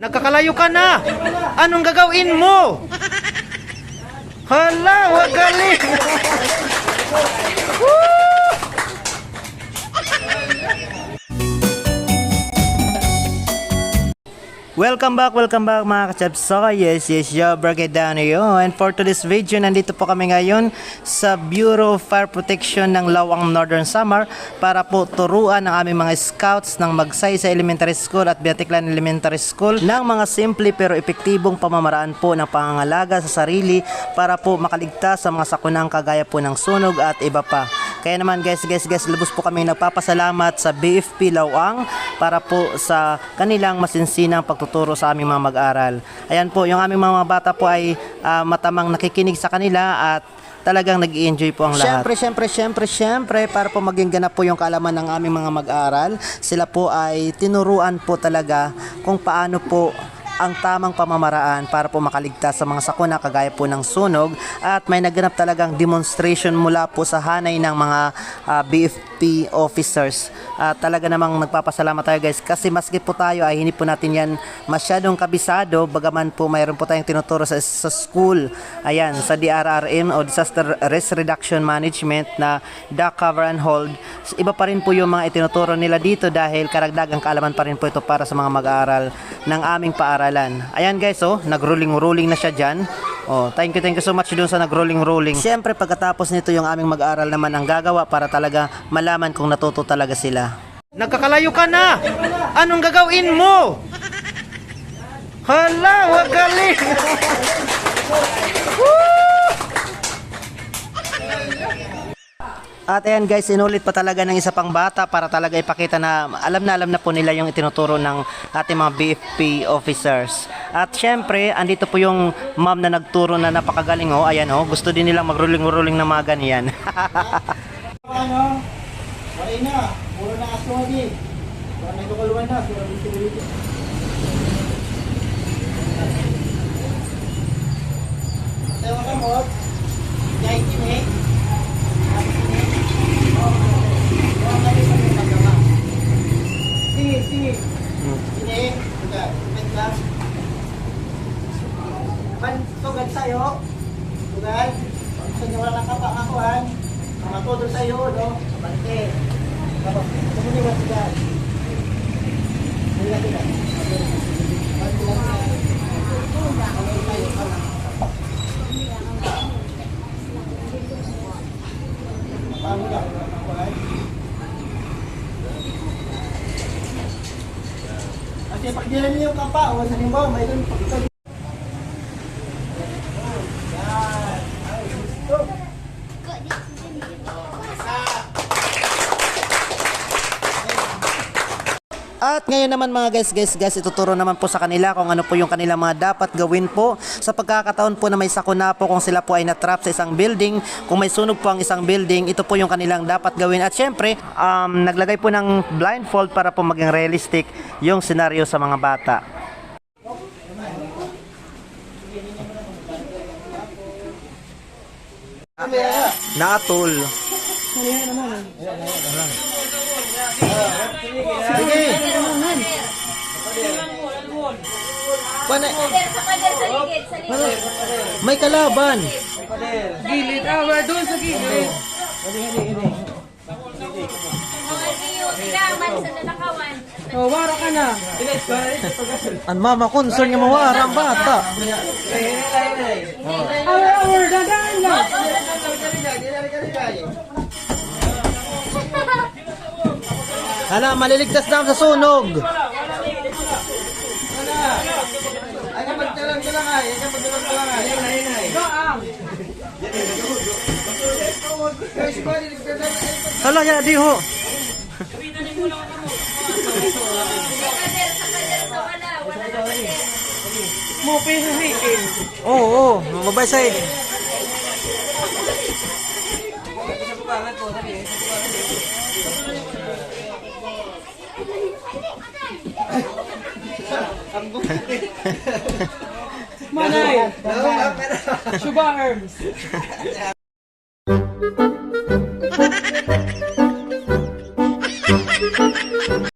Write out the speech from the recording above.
Nagkakalayo ka na! Anong gagawin mo? Hala, wag galing! Welcome back mga ka-chaps. So yes, your Brigade down here. And for today's video, nandito po kami ngayon sa Bureau of Fire Protection ng Lawang Northern Samar para po turuan ang aming mga scouts ng Magsaysay Elementary School at Biatiklan Elementary School ng mga simple pero epektibong pamamaraan po ng pangangalaga sa sarili para po makaligtas sa mga sakunang kagaya po ng sunog at iba pa. Kaya naman guys, lubos po kami nagpapasalamat sa BFP Lawang para po sa kanilang masinsinang pagtuturo sa aming mga mag-aral. Ayan po, yung aming mga bata po ay matamang nakikinig sa kanila at talagang nag-i-enjoy po ang lahat. Siyempre, para po maging ganap po yung kaalaman ng aming mga mag-aral, sila po ay tinuruan po talaga kung paano po ang tamang pamamaraan para po makaligtas sa mga sakuna kagaya po ng sunog, at may naganap talagang demonstration mula po sa hanay ng mga BFP officers. Talaga namang nagpapasalamat tayo guys, kasi maski po tayo ay hindi po natin yan masyadong kabisado, bagaman po mayroon po tayong tinuturo sa school, ayan, sa DRRM o Disaster Risk Reduction Management na Duck Cover and Hold. Iba pa rin po yung mga itinuturo nila dito dahil karagdagang kaalaman pa rin po ito para sa mga mag-aaral ng aming paaralan. Ayan guys, nag-rolling na siya dyan. Thank you so much dun sa nag-rolling. Siyempre pagkatapos nito yung aming mag-aaral naman ang gagawa para talaga malaman kung natuto talaga sila. Nagkakalayo ka na! Anong gagawin mo? Hala, wag galing! At ayan guys, inulit pa talaga ng isa pang bata para talaga ipakita na alam na po nila yung itinuturo ng ating mga BFP officers. At syempre, andito po yung ma'am na nagturo na napakagaling. Ayan gusto din nilang mag-rolling na mga ganyan. Wala na, puro na aso lagi. Wala na kaluan na, puro dito. Tayo ka mo. Jai kini. Sige. Sini, sudah. Metlas. Pan tugad sayo. Tugad. Gusto niyo wala kapakuan. Matudol sayo, no? Bante. Tapos, kunin mo tugad. Kunin tugad. Kasi pagdilan niyo yung kapa, o sa limbaw, may doon pagkakali. At ngayon naman mga guys, ituturo naman po sa kanila kung ano po yung kanilang mga dapat gawin po sa pagkakataon po na may sakuna po, kung sila po ay na-trap sa isang building, kung may sunog po ang isang building, ito po yung kanilang dapat gawin. At syempre, naglagay po ng blindfold para po maging realistic yung senaryo sa mga bata. Naatol. Sige. Panay. May kalaban. Gilid, doon sa gilid. Wara ka na. Ang mama concern niya mawara ang bata. Dadaan lang. Hala, maliligtas na sa sunog. Hala, ya di ho. Mo pesa hikin. Oo, mabay say. Manay. Shuba Arms.